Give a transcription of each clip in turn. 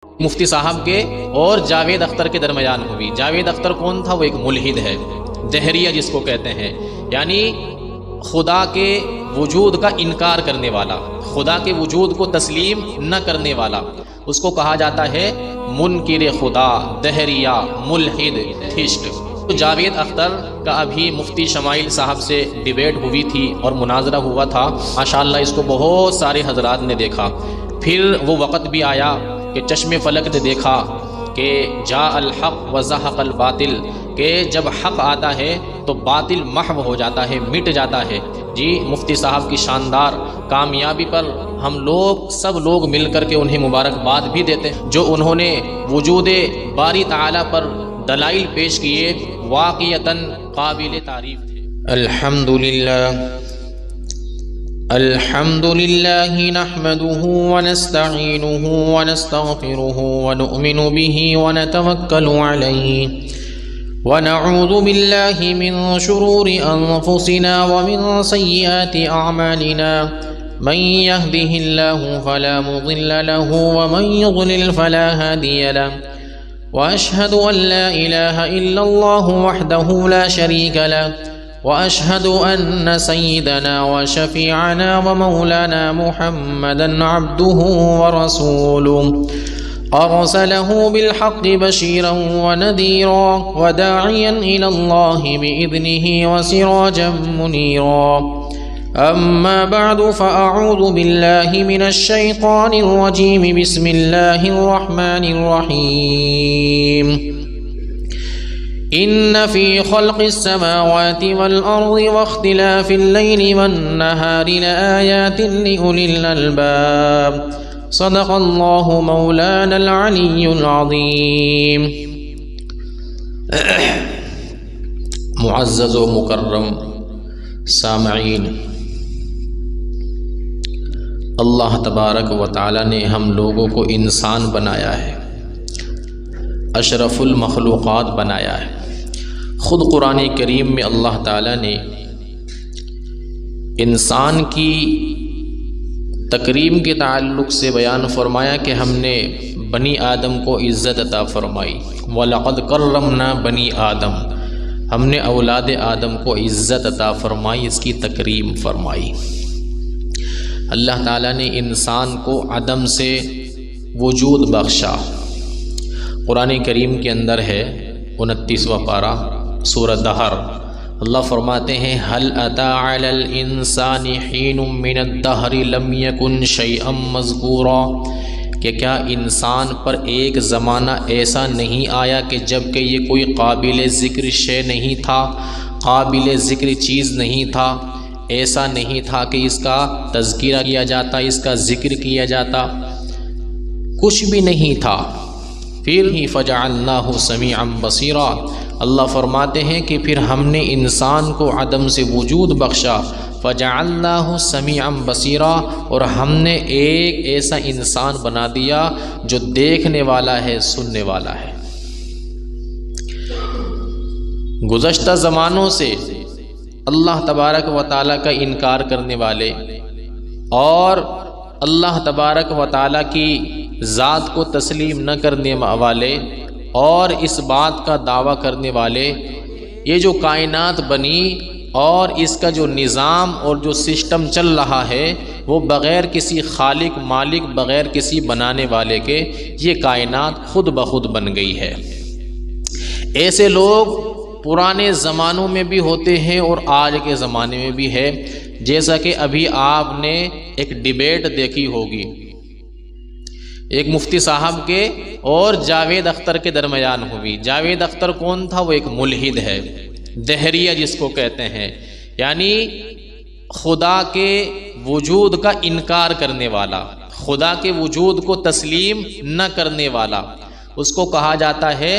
मुफ्ती साहब के और जावेद अख्तर के दरमियान हुई। जावेद अख्तर कौन था? वो एक मुल्हिद है, दहरिया जिसको कहते हैं, यानी खुदा के वजूद का इनकार करने वाला, खुदा के वजूद को तस्लीम न करने वाला, उसको कहा जाता है मुनकिर खुदा, दहरिया, मुल्हिद, थिस्ट। तो जावेद अख्तर का अभी मुफ्ती शमाइल साहब से डिबेट हुई थी और मुनाजरा हुआ था। माशाअल्लाह इसको बहुत सारे हजरात ने देखा। फिर वो वक़्त भी आया कि चश्मे फलक ने देखा कि जा अल हक़ व ज़हक़ अल बातिल, कि जब हक़ आता है तो बातिल महव हो जाता है, मिट जाता है। जी, मुफ्ती साहब की शानदार कामयाबी पर हम लोग सब लोग मिल कर के उन्हें मुबारकबाद भी देते हैं, जो उन्होंने वजूद बारी ताला पर दलाइल पेश किए, वाक़ियतन काबिल तारीफ़ थे। अल्हम्दुलिल्लाह नहमदुहु व नस्तईनुहु व नस्तगफिरुहु व नु'मिनु बिही व नतवक्कलु अलैहि व नऊज़ु बिल्लाहि मिन शुरूरि अनफुसिना व मिन सय्यिआति अअमालिना मन यहदिहिल्लाहु फला मुदिल्ल लहु व मन युद्लिल फला हादिय लहु व अशहदु अन ला इलाहा इल्लल्लाहु वहदहु ला शरीका लहु व अशहदु अन्न सय्यिदना व शफीअना व मौलाना मुहम्मदन अब्दुहु व रसूलुहु अरसलहु बिलहक़्क़ि बशीरन व नज़ीरा व दाइयन इलल्लाहि बिइज़निहि व सिराजन मुनीरा। अम्मा बअदु फ़अऊज़ु बिल्लाहि मिनश शैतानिर रजीम। बिस्मिल्लाहिर रहमानिर रहीम। इन्न फ़ी ख़ल्क़िस समावाति वल अर्ज़ि वख्तिलाफ़िल लैलि वन नहारि लआयातिन लिउलिल अलबाब। सदक़ल्लाहु मौलानल अलिय्युल अज़ीम। मुअज़्ज़ज़ व मुकर्रम सामईन, अल्लाह तबारक व तआला ने हम लोगों को इंसान बनाया है, अशरफुल मखलूक़ात बनाया है। ख़ुद कुरान करीम में अल्लाह ताला ने इंसान की तकरीम के ताल्लुक़ से बयान फरमाया कि हमने बनी आदम को इज़्ज़त अता फ़रमाई। वलक़द कर्रमना बनी आदम, हमने औलाद आदम को इज़्ज़त अता फ़रमाई, इसकी तकरीम फ़रमाई। अल्लाह ताला ने इंसान को अदम से वजूद बख्शा। कुरान करीम के अंदर है 29वां पारा सूरह दहर, अल्लाह फरमाते हैं हल अता अलल इंसानी हीनुम मिनद दहरि लम यकुन शैअम मज़कूरा, कि क्या इंसान पर एक ज़माना ऐसा नहीं आया कि जबकि ये कोई काबिल ज़िक्र शे नहीं था, काबिल ज़िक्र चीज़ नहीं था, ऐसा नहीं था कि इसका तज़किरा किया जाता, इसका ज़िक्र किया जाता, कुछ भी नहीं था। फिर ही फ़जअलनाहु समीअन बसीरा, अल्लाह फरमाते हैं कि फिर हमने इंसान को अदम से वजूद बख्शा। फ़जअलनाहु समीअन बसीरा, और हमने एक ऐसा इंसान बना दिया जो देखने वाला है, सुनने वाला है। गुज़श्ता ज़मानों से अल्लाह तबारक व तआला का इनकार करने वाले और अल्लाह तबारक व तआला की ज़ात को तस्लीम न करने वाले और इस बात का दावा करने वाले, ये जो कायनात बनी और इसका जो निज़ाम और जो सिस्टम चल रहा है वो बग़ैर किसी खालिक मालिक, बग़ैर किसी बनाने वाले के ये कायनात खुद ब खुद बन गई है। ऐसे लोग पुराने ज़मानों में भी होते हैं और आज के ज़माने में भी है। जैसा कि अभी आपने एक डिबेट देखी होगी, एक मुफ्ती साहब के और जावेद अख्तर के दरमियान हुई। जावेद अख्तर कौन था? वो एक मुल्हिद है, दहरिया जिसको कहते हैं, यानी खुदा के वजूद का इनकार करने वाला, खुदा के वजूद को तस्लीम न करने वाला, उसको कहा जाता है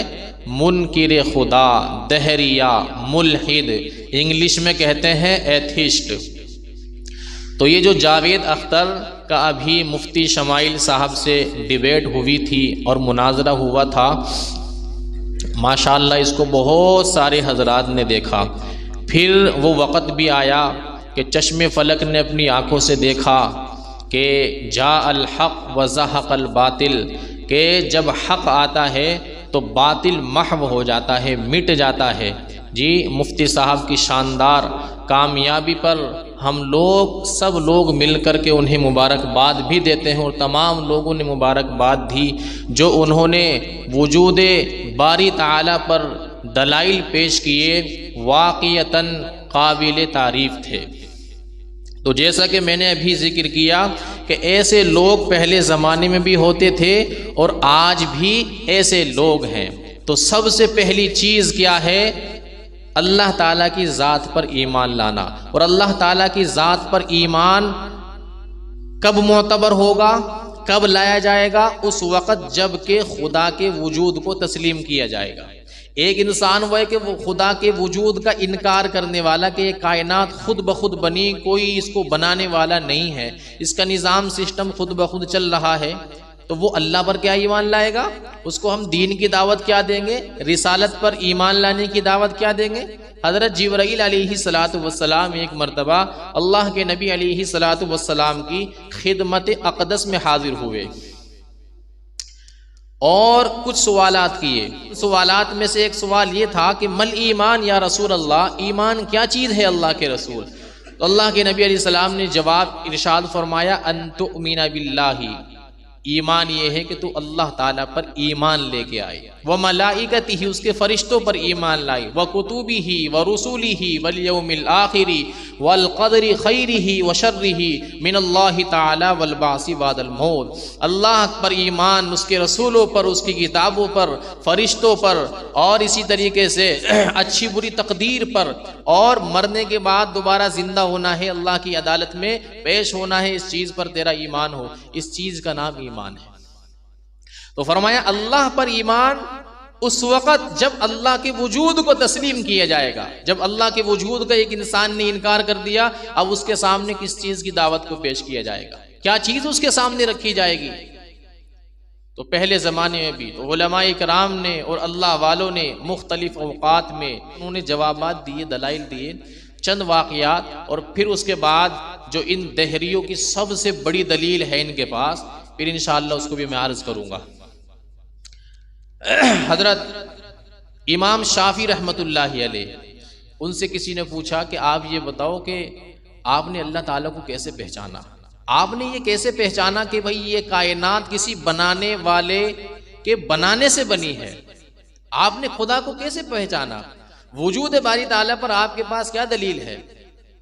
मुनकिर खुदा, दहरिया, मुल्हिद, इंग्लिश में कहते हैं एथिस्ट। तो ये जो जावेद अख्तर का अभी मुफ्ती शमाइल साहब से डिबेट हुई थी और मुनाजरा हुआ था, माशाअल्लाह इसको बहुत सारे हजरात ने देखा। फिर वो वक़्त भी आया कि चश्मे फलक ने अपनी आँखों से देखा कि जा अल हक़ व ज़हक़ अल बातिल, कि जब हक़ आता है तो बातिल महव हो जाता है, मिट जाता है। जी मुफ्ती साहब की शानदार कामयाबी पर हम लोग सब लोग मिलकर के उन्हें मुबारकबाद भी देते हैं और तमाम लोगों ने मुबारकबाद दी जो उन्होंने वजूदे बारी ताला पर दलाइल पेश किए, वाक़ियतन काबिल तारीफ़ थे। तो जैसा कि मैंने अभी जिक्र किया कि ऐसे लोग पहले ज़माने में भी होते थे और आज भी ऐसे लोग हैं। तो सबसे पहली चीज़ क्या है? अल्लाह ताला की ज़ात पर ईमान लाना। और अल्लाह ताला की ज़ात पर ईमान कब मोतबर होगा, कब लाया जाएगा? उस वक़्त जब के खुदा के वजूद को तस्लीम किया जाएगा। एक इंसान वो है कि वो खुदा के वजूद का इनकार करने वाला कि ये कायनात खुद ब खुद बनी, कोई इसको बनाने वाला नहीं है, इसका निज़ाम सिस्टम खुद ब खुद चल रहा है, तो वो अल्लाह पर क्या ईमान लाएगा? उसको हम दीन की दावत क्या देंगे? रिसालत पर ईमान लाने की दावत क्या देंगे? हज़रत जिब्राईल अलैहिस्सलातु वस्सलाम एक मरतबा अल्लाह के नबी अलैहिस्सलातु वस्सलाम की खिदमत अक़दस में हाजिर हुए और कुछ सवालात किए। सवालात में से एक सवाल ये था कि मल ईमान या रसूल अल्लाह, ईमान क्या चीज़ है अल्लाह के रसूल? तो अल्लाह के नबी अलैहि सलाम ने जवाब इरशाद फरमाया, अन तुमिना बिल्लाही, ईमान ये है कि तू अल्लाह ताला पर ईमान लेके आए, व मलाइकतिही, उसके फरिश्तों पर ईमान लाई, व कुतुबिही व रुसूलिही वल यौमिल आखिरी वल क़दरी खैरिही व शर्रिही मिनल्लाहि ताला वल बासी बादल मौत। अल्लाह पर ईमान, उसके रसूलों पर, उसकी किताबों पर, फरिश्तों पर और इसी तरीके से अच्छी बुरी तकदीर पर, और मरने के बाद दोबारा जिंदा होना है, अल्लाह की अदालत में पेश होना है, इस चीज़ पर तेरा ईमान हो। इस चीज़ का नाम ईमान है। तो फरमाया अल्लाह पर ईमान उस वक़्त जब अल्लाह के वजूद को तस्लीम किया जाएगा। जब अल्लाह के वजूद का एक इंसान ने इनकार कर दिया, अब उसके सामने किस चीज़ की दावत को पेश किया जाएगा? क्या चीज़ उसके सामने रखी जाएगी? तो पहले ज़माने में भी तो उलमा इकराम ने और अल्लाह वालों ने मुख्तलिफ औक़ात में उन्होंने जवाबात दिए, दलाइल दिए, चंद वाक़यात, और फिर उसके बाद जो इन दहरियों की सबसे बड़ी दलील है इनके पास, फिर इंशाअल्लाह उसको भी मैं अर्ज़ करूँगा। हज़रत इमाम शाफ़ी रहमतुल्लाहि अलैह, उनसे किसी ने पूछा कि आप ये बताओ कि आपने अल्लाह ताला को कैसे पहचाना? आपने ये कैसे पहचाना कि भाई ये कायनात किसी बनाने वाले के बनाने से बनी है? आपने खुदा को कैसे पहचाना? वजूद बारी ताला पर आपके पास क्या दलील है?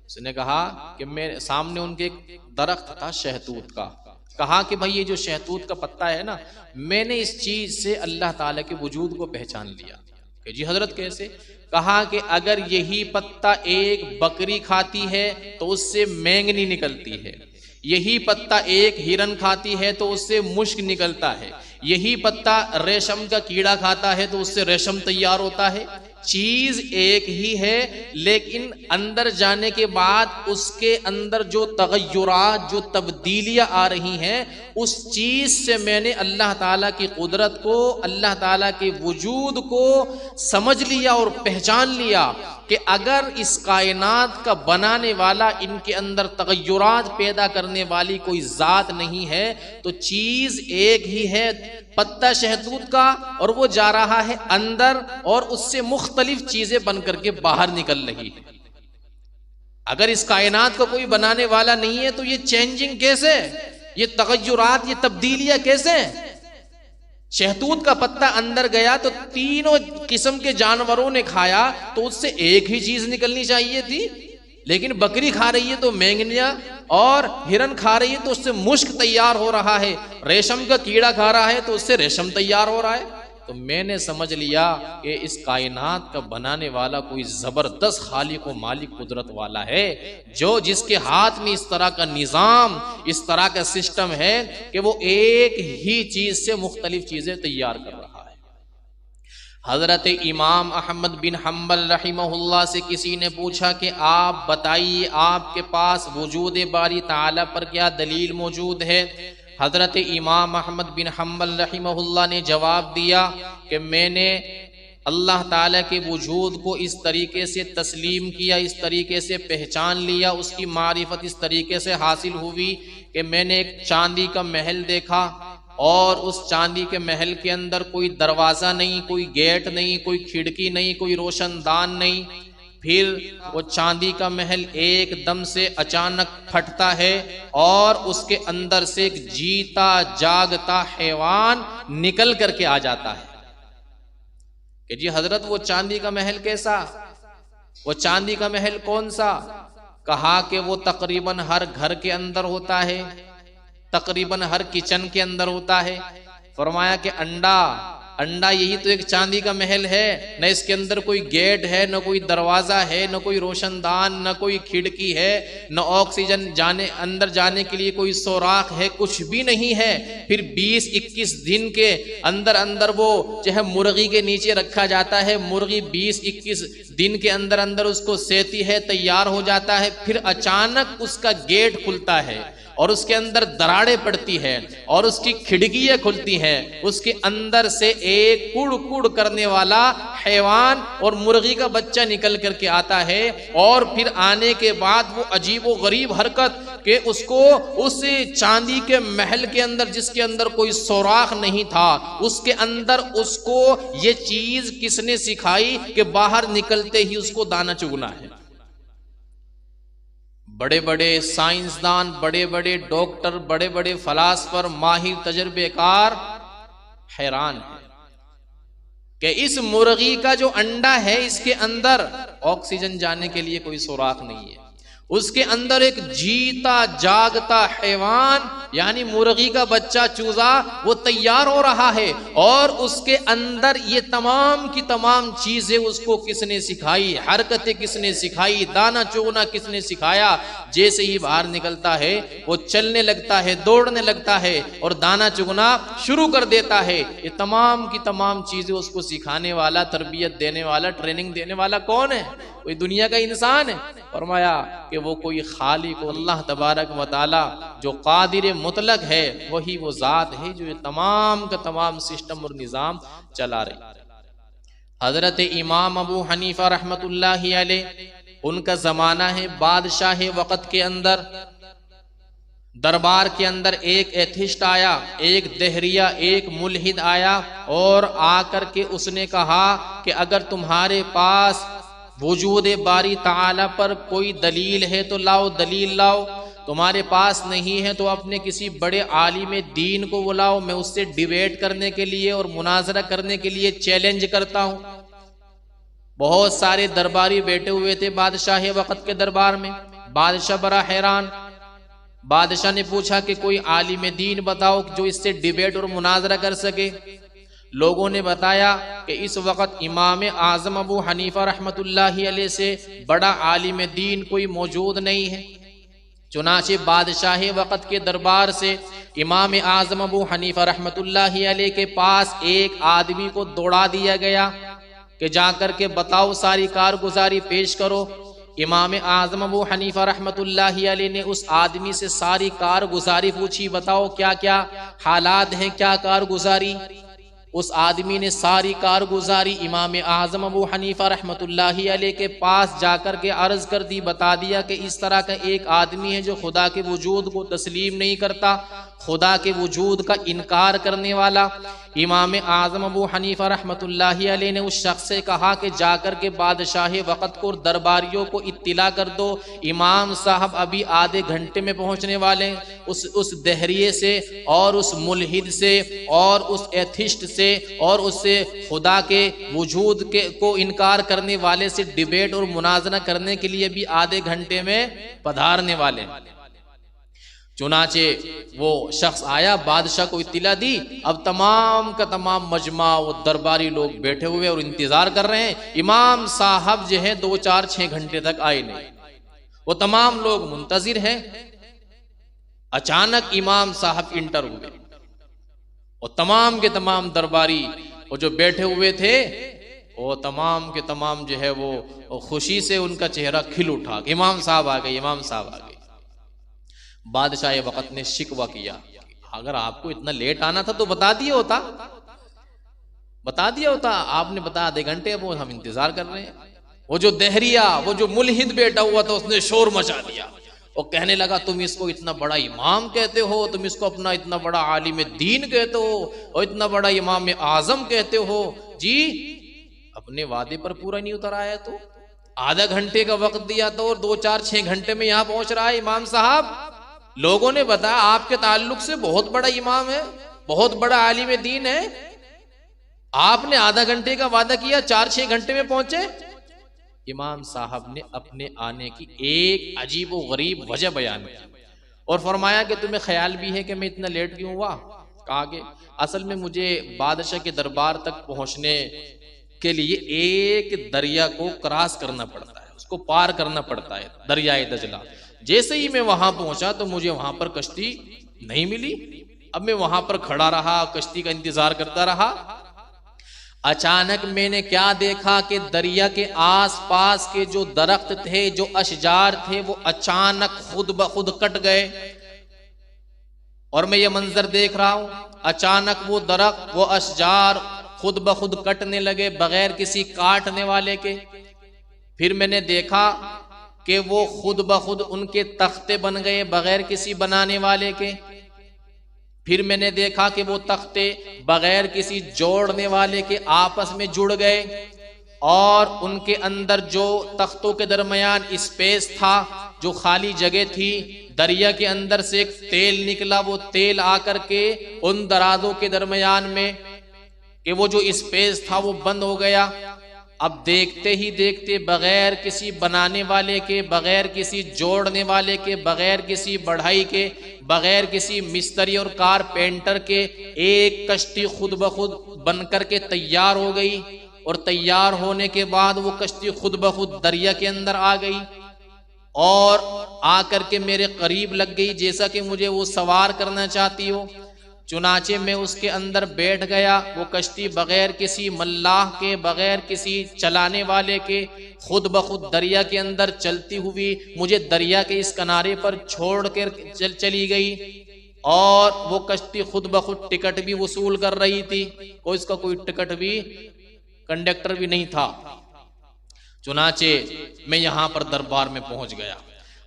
उसने कहा कि मेरे सामने उनके एक दरख्त था शहतूत का। कहा कि भाई ये जो शहतूत का पत्ता है ना, मैंने इस चीज़ से अल्लाह ताला के वजूद को पहचान लिया। कि जी हजरत कैसे? कहा कि अगर यही पत्ता एक बकरी खाती है तो उससे मेंगनी निकलती है, यही पत्ता एक हिरन खाती है तो उससे मुश्क निकलता है, यही पत्ता रेशम का कीड़ा खाता है तो उससे रेशम तैयार होता है। चीज एक ही है, लेकिन अंदर जाने के बाद उसके अंदर जो तगय्युरात, जो तब्दीलियां आ रही हैं, उस चीज से मैंने अल्लाह ताला की कुदरत को, अल्लाह ताला के वजूद को समझ लिया और पहचान लिया कि अगर इस कायनात का बनाने वाला, इनके अंदर तगय्युरात पैदा करने वाली कोई ज़ात नहीं है तो चीज़ एक ही है, पत्ता शहतूत का, और वो जा रहा है अंदर और उससे मुख्तलिफ चीज़ें बन करके बाहर निकल रही है। अगर इस कायनात को कोई बनाने वाला नहीं है तो ये चेंजिंग कैसे, ये तगय्युरात, ये तब्दीलियाँ कैसे? शहतूत का पत्ता अंदर गया तो तीनों किस्म के जानवरों ने खाया तो उससे एक ही चीज निकलनी चाहिए थी, लेकिन बकरी खा रही है तो मेंगनिया, और हिरन खा रही है तो उससे मुश्क तैयार हो रहा है, रेशम का कीड़ा खा रहा है तो उससे रेशम तैयार हो रहा है। तो मैंने समझ लिया कि इस कायनात का बनाने वाला कोई जबरदस्त खालिक व मालिक कुदरत वाला है, जो जिसके हाथ में इस तरह का निज़ाम, इस तरह का सिस्टम है कि वो एक ही चीज से मुख्तलिफ चीजें तैयार कर रहा है। हजरत इमाम अहमद बिन हम्बल रहिमहुल्लाह से किसी ने पूछा कि आप बताइए, आपके पास वजूद बारी ताला पर क्या दलील मौजूद है? हज़रत इमाम अहमद बिन हम्बल रहिमहुल्लाह ने जवाब दिया कि मैंने अल्लाह ताला के वजूद को इस तरीके से तस्लीम किया, इस तरीके से पहचान लिया, उसकी मारिफत इस तरीके से हासिल हुई कि मैंने एक चांदी का महल देखा और उस चांदी के महल के अंदर कोई दरवाज़ा नहीं, कोई गेट नहीं, कोई खिड़की नहीं, कोई रोशनदान नहीं। फिर वो चांदी का महल एकदम से अचानक फटता है और उसके अंदर से एक जीता जागता हैवान निकल करके आ जाता है कि जी हजरत वो चांदी का महल कैसा, वो चांदी का महल कौन सा? कहा कि वो तकरीबन हर घर के अंदर होता है, तकरीबन हर किचन के अंदर होता है। फरमाया कि अंडा यही तो एक चांदी का महल है, न इसके अंदर कोई गेट है, न कोई दरवाजा है, न कोई रोशनदान, न कोई खिड़की है, न ऑक्सीजन अंदर जाने के लिए कोई सुराख है, कुछ भी नहीं है। फिर 20-21 दिन के अंदर अंदर वो जो है मुर्गी के नीचे रखा जाता है, मुर्गी 20-21 दिन के अंदर अंदर उसको सेती है, तैयार हो जाता है। फिर अचानक उसका गेट खुलता है और उसके अंदर दरारें पड़ती है और उसकी खिड़कियां खुलती हैं, उसके अंदर से एक कुड़ कुड़ करने वाला हैवान और मुर्गी का बच्चा निकल करके आता है। और फिर आने के बाद वो अजीबो गरीब हरकत कि उसको उस चांदी के महल के अंदर, जिसके अंदर कोई सुराख नहीं था, उसके अंदर उसको ये चीज किसने सिखाई कि बाहर निकलते ही उसको दाना चुगना है। बड़े बड़े साइंसदान, बड़े बड़े डॉक्टर, बड़े बड़े फलासफर, माहिर तजर्बेकार हैरान है कि इस मुर्गी का जो अंडा है इसके अंदर ऑक्सीजन जाने के लिए कोई सुराख नहीं है, उसके अंदर एक जीता जागता हैवान यानी मुर्गी का बच्चा चूजा वो तैयार हो रहा है और उसके अंदर ये तमाम की तमाम चीजें उसको किसने सिखाई, हरकतें किसने सिखाई, दाना चुगना किसने सिखाया। जैसे ही बाहर निकलता है वो चलने लगता है, दौड़ने लगता है और दाना चुगना शुरू कर देता है। ये तमाम की तमाम चीजें उसको सिखाने वाला, तरबियत देने वाला, ट्रेनिंग देने वाला कौन है? कोई दुनिया का इंसान है? फरमाया कि वो कोई खालिक अल्लाह तबारक व तआला जो कादिर मुतलक है, वही वो जात है जो ये तमाम का तमाम सिस्टम और निज़ाम चला रही। हजरत इमाम अबू हनीफा रहमतुल्लाहि अलैह, उनका जमाना है बादशाह वक़्त के अंदर, दरबार के अंदर एक एथिस्ट आया, एक दहरिया, एक मुल्हिद आया और आकर के उसने कहा कि अगर तुम्हारे पास वजूद बारी ताला पर कोई दलील है तो लाओ, दलील लाओ। तुम्हारे पास नहीं है तो अपने किसी बड़े आलिम दीन को बुलाओ, मैं उससे डिबेट करने के लिए और मुनाजरा करने के लिए चैलेंज करता हूं। बहुत सारे दरबारी बैठे हुए थे बादशाह वक़्त के दरबार में। बादशाह बड़ा हैरान, बादशाह ने पूछा कि कोई आलिम दीन बताओ जो इससे डिबेट और मुनाजरा कर सके। लोगों ने बताया कि इस वक्त इमाम आज़म अबू हनीफा रहमतुल्लाहि अलैह से बड़ा आलिम दीन कोई मौजूद नहीं है। चुनाचे बादशाह वक़्त के दरबार से इमाम आज़म अबू हनीफा रहमतुल्लाहि अलैह के पास एक आदमी को दौड़ा दिया गया कि जाकर के बताओ, सारी कारगुजारी पेश करो। इमाम आज़म अबू हनीफा रहमतुल्लाहि अलैह ने उस आदमी से सारी कारगुजारी पूछी, बताओ क्या क्या हालात हैं, क्या कारगुजारी। उस आदमी ने सारी कारगुजारी इमाम आज़म अबू हनीफा रहमतुल्लाहि अलैह के पास जाकर के अर्ज कर दी, बता दिया कि इस तरह का एक आदमी है जो खुदा के वजूद को तस्लीम नहीं करता, खुदा के वजूद का इनकार करने वाला। इमाम आज़म अबू हनीफा रहमतुल्लाहि अलैह ने उस शख्स से कहा कि जाकर के बादशाह वक़्त को दरबारियों को इत्तिला कर दो, इमाम साहब अभी आधे घंटे में पहुंचने वाले। उस दहरिये से और उस मुल्हिद से और उस एथिस्ट से और उससे खुदा के वजूद के को इनकार करने वाले से डिबेट और मुनाजरा करने के लिए भी आधे घंटे में पधारने वाले। चुनाचे वो शख्स आया, बादशाह को इत्तिला दी। अब तमाम का तमाम मजमा वो दरबारी लोग बैठे हुए और इंतजार कर रहे हैं। इमाम साहब जो है 2-4-6 घंटे तक आए नहीं, वो तमाम लोग मुंतजिर हैं। अचानक इमाम साहब इंटर हुए और तमाम के तमाम दरबारी वो जो बैठे हुए थे वो तमाम के तमाम जो है वो खुशी से उनका चेहरा खिल उठा। इमाम साहब आ गए, इमाम साहब आ गए। बादशाह वक़्त ने शिकवा किया, अगर आपको इतना लेट आना था तो बता दिया होता, बता दिया होता। आपने बताया आधे घंटे, वो हम इंतजार कर रहे हैं। वो जो दहरिया, वो जो मुल्हिद बैठा हुआ था, उसने शोर मचा दिया और कहने लगा तुम इसको इतना बड़ा इमाम कहते हो, तुम इसको अपना इतना बड़ा आलिम दीन कहते हो और इतना बड़ा इमाम आजम कहते हो। जी अपने वादे पर पूरा नहीं उतर आया तो आधा घंटे का वक्त दिया तो और 2 4 6 घंटे में यहां पहुंच रहा है इमाम साहब। लोगों ने बताया आपके ताल्लुक से बहुत बड़ा इमाम है, बहुत बड़ा आलिम दीन है, आपने आधा घंटे का वादा किया 4 6 घंटे में पहुंचे। इमाम साहब ने अपने आने की एक अजीब व गरीब वजह बयान की और फरमाया कि तुम्हें ख्याल भी है कि मैं इतना लेट क्यों हुआ? कहा कि असल में मुझे बादशाह के दरबार तक पहुंचने के लिए एक दरिया को क्रॉस करना पड़ता है, उसको पार करना पड़ता है, दरियाए दजला। जैसे ही मैं वहां पहुंचा तो मुझे वहां पर कश्ती नहीं मिली। अब मैं वहां पर खड़ा रहा, कश्ती का इंतजार करता रहा। अचानक मैंने क्या देखा कि दरिया के आसपास के जो दरख्त थे, जो अशजार थे, वो अचानक खुद ब खुद कट गए। और मैं ये मंजर देख रहा हूं, अचानक वो दरख्त, वो अशजार खुद ब खुद कटने लगे बगैर किसी काटने वाले के। फिर मैंने देखा कि वो खुद ब खुद उनके तख्ते बन गए बगैर किसी बनाने वाले के। फिर मैंने देखा कि वो तख्ते बगैर किसी जोड़ने वाले के आपस में जुड़ गए और उनके अंदर जो तख्तों के दरमियान स्पेस था, जो खाली जगह थी, दरिया के अंदर से एक तेल निकला। वो तेल आकर के उन दराजों के दरमियान में कि वो जो स्पेस था वो बंद हो गया। अब देखते ही देखते बगैर किसी बनाने वाले के, बगैर किसी जोड़ने वाले के, बगैर किसी बढ़ाई के, बगैर किसी मिस्त्री और कारपेंटर के एक कश्ती खुद ब खुद बनकर के तैयार हो गई। और तैयार होने के बाद वो कश्ती खुद ब खुद दरिया के अंदर आ गई और आकर के मेरे करीब लग गई, जैसा कि मुझे वो सवार करना चाहती हो। चुनाचे में उसके अंदर बैठ गया। वो कश्ती बगैर किसी मल्लाह के, बगैर किसी चलाने वाले के खुद ब खुद दरिया के अंदर चलती हुई मुझे दरिया के इस किनारे पर छोड़ कर चली गई। और वो कश्ती खुद ब खुद टिकट भी वसूल कर रही थी, कोई इसका कोई टिकट भी, कंडक्टर भी नहीं था। चुनाचे मैं यहां पर दरबार में पहुंच गया।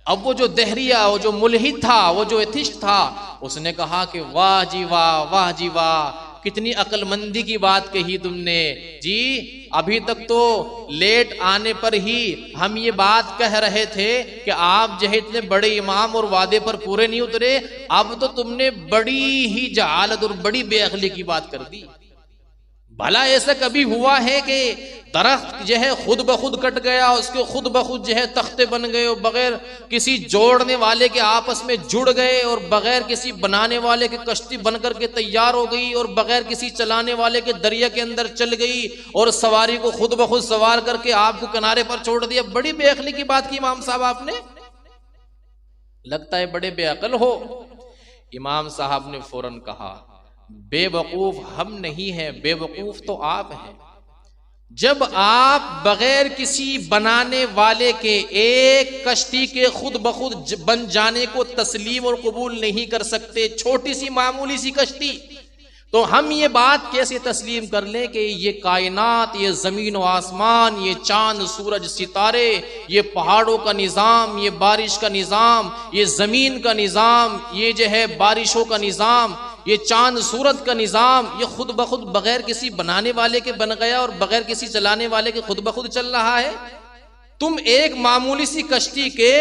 अब वो जो दहरिया, वो जो मुल्हिद था, वो जो एथिस्ट था, उसने कहा कि वाह जी वाह, वाह जी वाह, कितनी अक्लमंदी की बात कही तुमने जी। अभी तक तो लेट आने पर ही हम ये बात कह रहे थे कि आप जो है इतने बड़े इमाम और वादे पर पूरे नहीं उतरे, अब तो तुमने बड़ी ही जहालत और बड़ी बेअक्ली की बात कर दी। भला ऐसा कभी हुआ है कि दरख्त जो है खुद ब खुद कट गया, उसके खुद ब खुद जो है तख्ते बन गए और बगैर किसी जोड़ने वाले के आपस में जुड़ गए और बगैर किसी बनाने वाले के कश्ती बनकर के तैयार हो गई और बगैर किसी चलाने वाले के दरिया के अंदर चल गई और सवारी को खुद ब खुद सवार करके आपको किनारे पर छोड़ दिया। बड़ी बेअक्ली की बात की इमाम साहब आपने, लगता है बड़े बेअक्ल हो। इमाम साहब ने फौरन कहा बेवकूफ हम नहीं हैं, बेवकूफ तो आप हैं। जब आप बगैर किसी बनाने वाले के एक कश्ती के खुद ब खुद बन जाने को तस्लीम और कबूल नहीं कर सकते, छोटी सी मामूली सी कश्ती, तो हम ये बात कैसे तस्लीम कर लें कि ये कायनात, ये जमीन और आसमान, ये चांद सूरज सितारे, ये पहाड़ों का निज़ाम, ये बारिश का निज़ाम, ये जमीन का निज़ाम, ये जो है बारिशों का निज़ाम, ये चांद सूरत का निज़ाम, ये खुद ब खुद बगैर किसी बनाने वाले के बन गया और बगैर किसी चलाने वाले के खुद ब खुद चल रहा है। तुम एक मामूली सी कश्ती के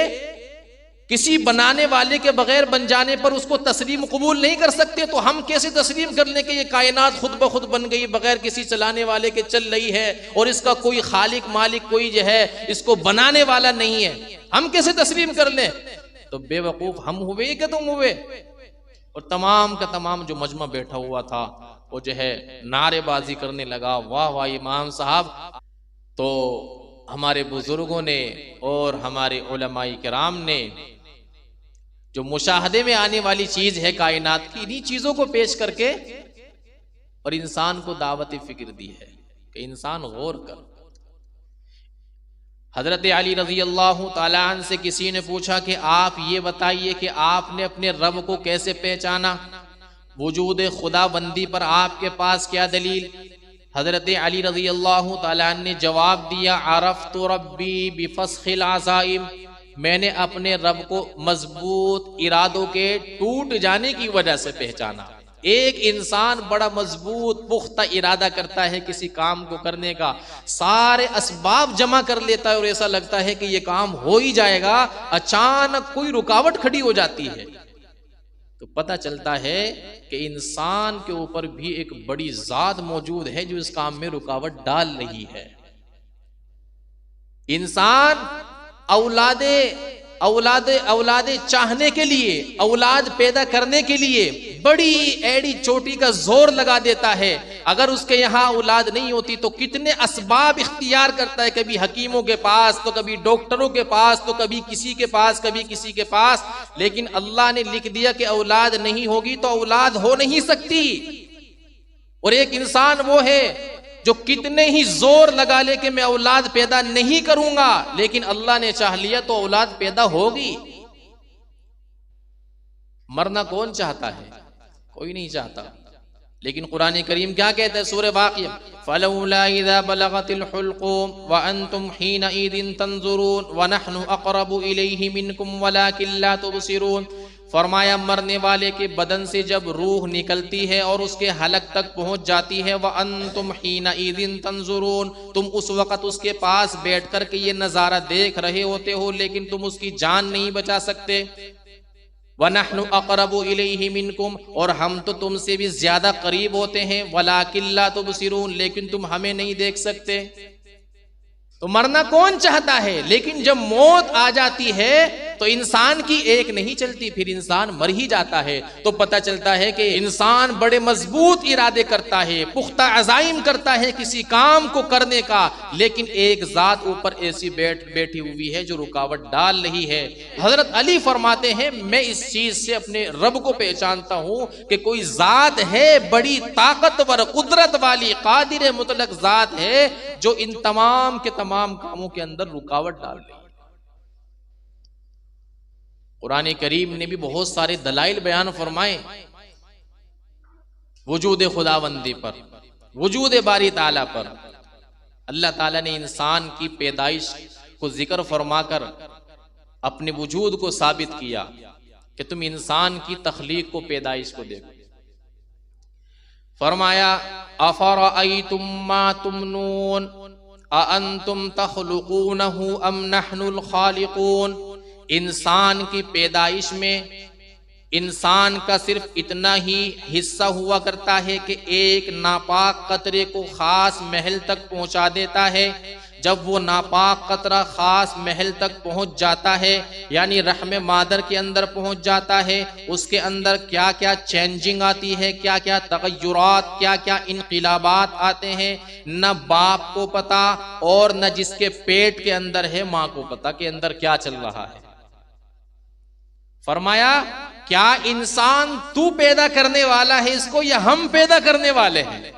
किसी बनाने वाले के बगैर बन जाने पर उसको तस्लीम कबूल नहीं कर सकते, तो हम कैसे तस्लीम कर लें कि ये कायनात खुद ब खुद बन गई, बगैर किसी चलाने वाले के चल रही है और इसका कोई खालिक मालिक, कोई जो है इसको बनाने वाला नहीं है, हम कैसे तस्लीम कर लें? तो बेवकूफ हम हुए कि तुम हुए? और तमाम का तमाम जो मजमा बैठा हुआ था वो जो है नारेबाजी करने लगा, वाह वाह इमाम साहब। तो हमारे बुजुर्गों ने और हमारे उलमाए किराम ने जो मुशाहदे में आने वाली चीज है कायनात की, इन्हीं चीजों को पेश करके और इंसान को दावत फिक्र दी है कि इंसान गौर कर। हजरत अली रजी अल्लाह तआला अन्हु से किसी ने पूछा कि आप ये बताइए कि आपने अपने रब को कैसे पहचाना, वजूद खुदाबंदी पर आपके पास क्या दलील? हजरत अली रजी अल्लाह तआला अन्हु ने जवाब दिया, अरफ्तु रब्बी बिफस्खिल अज़ाइम, मैंने अपने रब को मजबूत इरादों के टूट जाने की वजह से पहचाना। एक इंसान बड़ा मजबूत पुख्ता इरादा करता है किसी काम को करने का, सारे असबाब जमा कर लेता है और ऐसा लगता है कि ये काम हो ही जाएगा, अचानक कोई रुकावट खड़ी हो जाती है तो पता चलता है कि इंसान के ऊपर भी एक बड़ी जात मौजूद है जो इस काम में रुकावट डाल रही है। इंसान औलादे चाहने के लिए, औलाद पैदा करने के लिए बड़ी एड़ी चोटी का जोर लगा देता है। अगर उसके यहाँ औलाद नहीं होती तो कितने असबाब इख्तियार करता है, कभी हकीमों के पास तो कभी डॉक्टरों के पास तो कभी किसी के पास कभी किसी के पास, लेकिन अल्लाह ने लिख दिया कि औलाद नहीं होगी तो औलाद हो नहीं सकती। और एक इंसान वो है जो कितने ही जोर लगा ले कि मैं औलाद पैदा नहीं करूंगा, लेकिन अल्लाह ने चाह लिया तो औलाद पैदा होगी। मरना कौन चाहता है? कोई नहीं चाहता। लेकिन कुरान करीम क्या कहता है सूरह वाक़िया, फलौला इज़ा बलगतिल हुल्क़ूम व अंतुम हीनइज़िन तंज़ुरून व नहनु अक़रबु इलैहि मिनकुम वलाकिन ला तुबसिरून। फरमाया मरने वाले के बदन से जब रूह निकलती है और उसके हलक तक पहुंच जाती है, व अंतुम हीनइज़िन तंज़ुरून, तुम उस वक़्त उसके पास बैठ कर के ये नज़ारा देख रहे होते हो लेकिन तुम उसकी जान नहीं बचा सकते। व नहनु अक़रबु इलैहि मिनकुम, और हम तो तुमसे भी ज्यादा करीब होते हैं, वलाकिन ला तुबसिरून, लेकिन तुम हमें नहीं देख सकते। तो मरना कौन चाहता है? लेकिन जब मौत आ जाती है तो इंसान की एक नहीं चलती, फिर इंसान मर ही जाता है। तो पता चलता है कि इंसान बड़े मजबूत इरादे करता है, पुख्ता अज़ाइम करता है किसी काम को करने का, लेकिन एक जात ऊपर ऐसी बैठी हुई है जो रुकावट डाल रही है। हजरत अली फरमाते हैं, मैं इस चीज से अपने रब को पहचानता हूं कि कोई जात है बड़ी ताकतवर कुदरत वाली कादिर मुतलक जात है जो इन तमाम के तमाम कामों के अंदर रुकावट डाल रही है। कुरान करीम ने भी बहुत सारे दलाइल बयान फरमाए वजूद खुदावंदी पर, वजूद बारी ताला पर। अल्लाह ताला ने इंसान की पैदाइश को जिक्र फरमाकर अपने वजूद को साबित किया कि तुम इंसान की तख्लीक को, पैदाइश को देखो। फरमाया अफरअयतुम मा तुमनून अअंतुम तख्लुकूनहु अम नहनुल खालिकून। इंसान की पैदाइश में इंसान का सिर्फ इतना ही हिस्सा हुआ करता है कि एक नापाक कतरे को खास महल तक पहुंचा देता है। जब वो नापाक कतरा खास महल तक पहुंच जाता है, यानी रहम मादर के अंदर पहुंच जाता है, उसके अंदर क्या क्या चेंजिंग आती है, क्या क्या तगय्युरात, क्या क्या इनक़िलाबात आते हैं, न बाप को पता और न जिसके पेट के अंदर है माँ को पता कि अंदर क्या चल रहा है। फरमाया क्या इंसान तू पैदा करने वाला है इसको या हम पैदा करने वाले हैं?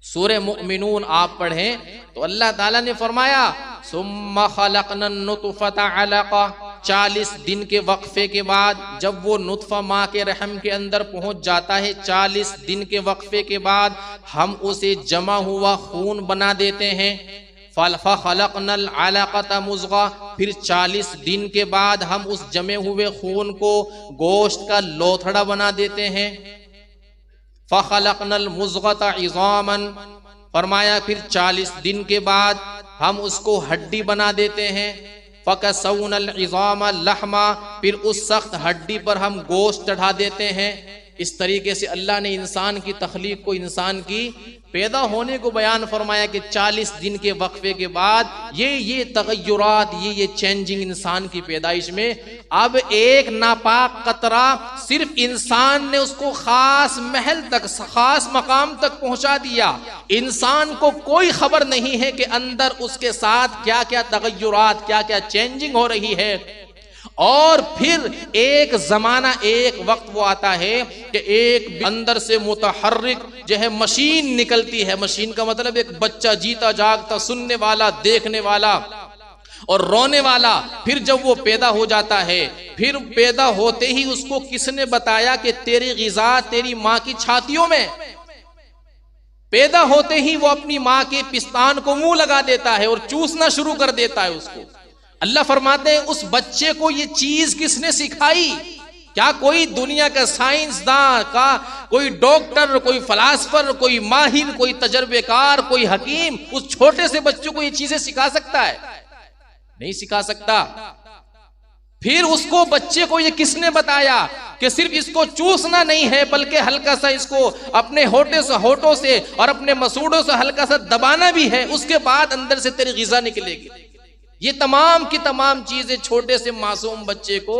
सूरह मुमिनून आप पढ़ें तो अल्लाह ताला ने फरमाया सुम्मा खलक़नन नुतफ़ता अलक़ा, 40 दिन के वक्फे के बाद जब वो नुतफ़ा माँ के रहम के अंदर पहुंच जाता है, 40 दिन के वक्फे के बाद हम उसे जमा हुआ खून बना देते हैं। फ़ख़लक़नल अलक़ता मुज़ग़ा, फिर 40 दिन के बाद हम उस जमे हुए खून को गोश्त का लोथड़ा बना देते हैं। फ़ख़लक़नल मुज़ग़ता इज़ामन, फरमाया फिर 40 दिन के बाद हम उसको हड्डी बना देते हैं। फ़कसौनल इज़ाम लहमा, फिर उस सख्त हड्डी पर हम गोश्त चढ़ा देते हैं। इस तरीके से अल्लाह ने इंसान की तख्लीक को, इंसान की पैदा होने को बयान फरमाया कि 40 दिन के वक्फे के बाद ये तगय्युरात, ये चेंजिंग इंसान की पैदाइश में। अब एक नापाक कतरा सिर्फ इंसान ने उसको खास महल तक, खास मकाम तक पहुंचा दिया। इंसान को कोई खबर नहीं है कि अंदर उसके साथ क्या क्या तगय्युरात, क्या क्या चेंजिंग हो रही है। और फिर एक जमाना, एक वक्त वो आता है कि एक अंदर से मुतहर्रिक जो है मशीन निकलती है। मशीन का मतलब एक बच्चा जीता जागता, सुनने वाला, देखने वाला और रोने वाला। फिर जब वो पैदा हो जाता है, फिर पैदा होते ही उसको किसने बताया कि तेरी ग़िज़ा तेरी माँ की छातियों में। पैदा होते ही वो अपनी माँ के पिस्तान को मुंह लगा देता है और चूसना शुरू कर देता है उसको। अल्लाह फरमाते हैं उस बच्चे को ये चीज किसने सिखाई? क्या कोई दुनिया का साइंसदान का, कोई डॉक्टर, कोई फलासफर, कोई माहिर, कोई तजर्बेकार, कोई हकीम उस छोटे से बच्चों को ये चीजें सिखा सकता है? नहीं सिखा सकता। फिर उसको बच्चे को ये किसने बताया कि सिर्फ इसको चूसना नहीं है, बल्कि हल्का सा इसको अपने होठों से और अपने मसूड़ों से हल्का सा दबाना भी है, उसके बाद अंदर से तेरी ग़िज़ा निकलेगी। ये तमाम की तमाम चीजें छोटे से मासूम बच्चे को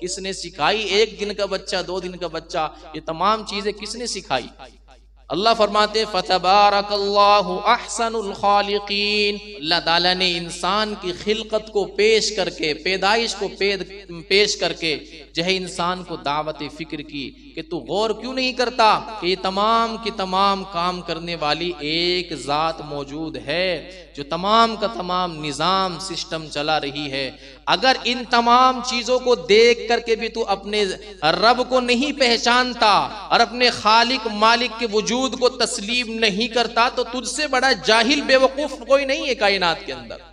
किसने सिखाई? 1 दिन का बच्चा, 2 दिन का बच्चा, ये तमाम चीजें किसने सिखाई? अल्लाह फरमाते फतबारकल्लाहु अहसनुल खालिकीन। अल्लाह ताला ने इंसान की खिलकत को पेश करके, पैदाइश को पेश करके जो है इंसान को दावत फिक्र की कि तू गौर क्यों नहीं करता कि ये तमाम की तमाम काम करने वाली एक ज़ात मौजूद है जो तमाम का तमाम निज़ाम सिस्टम चला रही है। अगर इन तमाम चीज़ों को देख करके भी तू अपने रब को नहीं पहचानता और अपने खालिक मालिक के वजूद को तस्लीम नहीं करता तो तुझसे बड़ा जाहिल बेवकूफ कोई नहीं है कायनात के अंदर।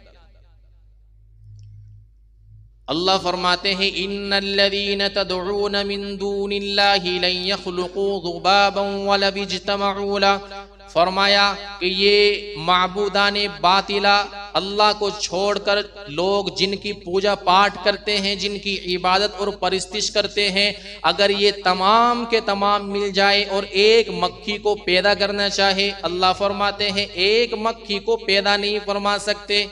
अल्लाह फरमाते हैं इन्नल्लज़ीना तदऊन मिन दूनिल्लाहि लन यख़्लुक़ू ज़ुबाबन वला बिज्तमऊ लह। फरमाया कि ये माबूदाने बातिला, अल्लाह को छोड़कर लोग जिनकी पूजा पाठ करते हैं, जिनकी इबादत और परिस्तिश करते हैं, अगर ये तमाम के तमाम मिल जाए और एक मक्खी को पैदा करना चाहे, अल्लाह फरमाते हैं एक मक्खी को पैदा नहीं फरमा सकते।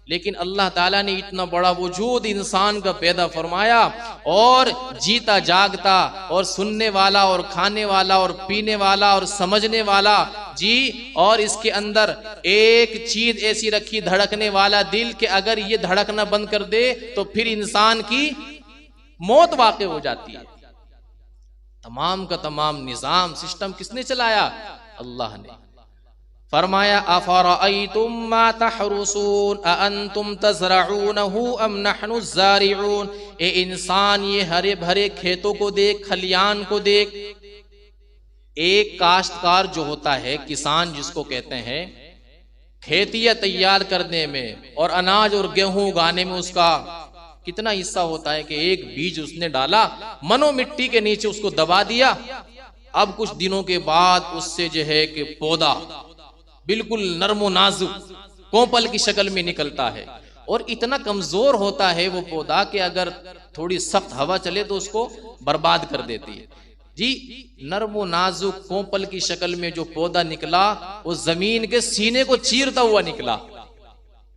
लेकिन अल्लाह ताला ने इतना बड़ा वजूद इंसान का पैदा फरमाया और जीता जागता और सुनने वाला और खाने वाला और पीने वाला और समझने वाला जी, और इसके अंदर एक चीज ऐसी रखी धड़कने वाला दिल कि अगर ये धड़कना बंद कर दे तो फिर इंसान की मौत वाक़ई हो जाती है। तमाम का तमाम निज़ाम सिस्टम किसने चलाया? अल्लाह ने। फरमाया अफरअयतुम मा तहरुसून अअंतुम तज़रऊनहु अम नहनु ज़ारिऊन। ए इंसान ये हरे भरे खेतों को देख, खलियान को देख। एक काश्तकार जो होता है, किसान जिसको कहते हैं, खेतियां तैयार करने में और अनाज और गेहूं उगाने में उसका कितना हिस्सा होता है कि एक बीज उसने डाला, मनो मिट्टी के नीचे उसको दबा दिया, अब कुछ दिनों के बाद उससे जो है कि पौधा बिल्कुल नरमो नाजुक कोपल की शक्ल में निकलता है और इतना कमजोर होता है वो पौधा कि अगर थोड़ी सख्त हवा चले तो उसको बर्बाद कर देती है। जी, नरमो नाजुक कोपल की शक्ल में जो पौधा निकला वो जमीन के सीने को चीरता हुआ निकला।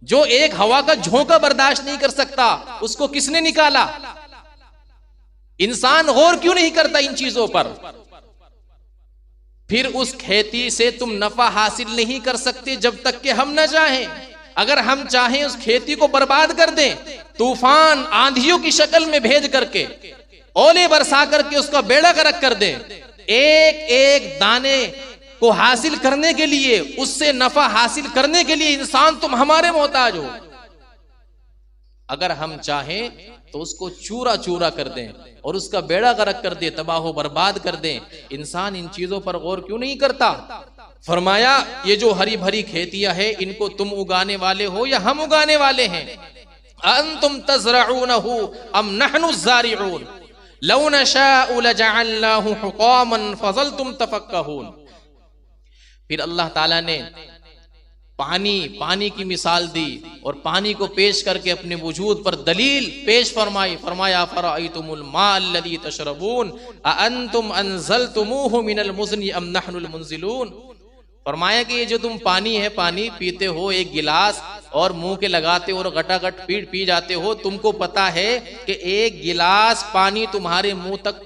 जो एक हवा का झोंका बर्दाश्त नहीं कर सकता, उसको किसने निकाला? इंसान गौर क्यों नहीं करता इन चीजों पर? फिर उस खेती से तुम नफा हासिल नहीं कर सकते जब तक कि हम न चाहें। अगर हम चाहें उस खेती को बर्बाद कर दें, तूफान आंधियों की शक्ल में भेज करके, ओले बरसा करके उसका बेड़ा गर्क कर दें, एक एक दाने को हासिल करने के लिए, उससे नफा हासिल करने के लिए इंसान तुम हमारे मोहताज हो। अगर हम चाहें तो उसको चूरा चूरा कर दें और उसका बेड़ा गर्क कर दे, तबाह बर्बाद कर दें। इंसान इन चीजों पर गौर क्यों नहीं करता? फरमाया ये जो हरी भरी खेतियां हैं, इनको तुम उगाने वाले हो या हम उगाने वाले हैं? अंतुम तज़रऊनहु अम नहनु ज़ारिऊन लौ नशाअ लजअलनाहु हुकामन फज़लतुम तफक्कहून। फिर अल्लाह ताला ने पानी की मिसाल दी और पानी को पेश करके अपने वजूद पर दलील पेश फरमाई। फरमाया फरअयतुमुल मा अल्लज़ी तशरबून अअंतुम अनज़लतुमूहु मिनल मुज़्नी अम नहनुल मुनज़िलून। फरमाया कि ये जो तुम पानी है, पानी पीते हो एक गिलास और मुंह के लगाते हो और गटागट पी जाते हो, तुमको पता है कि एक गिलास पानी तुम्हारे मुंह तक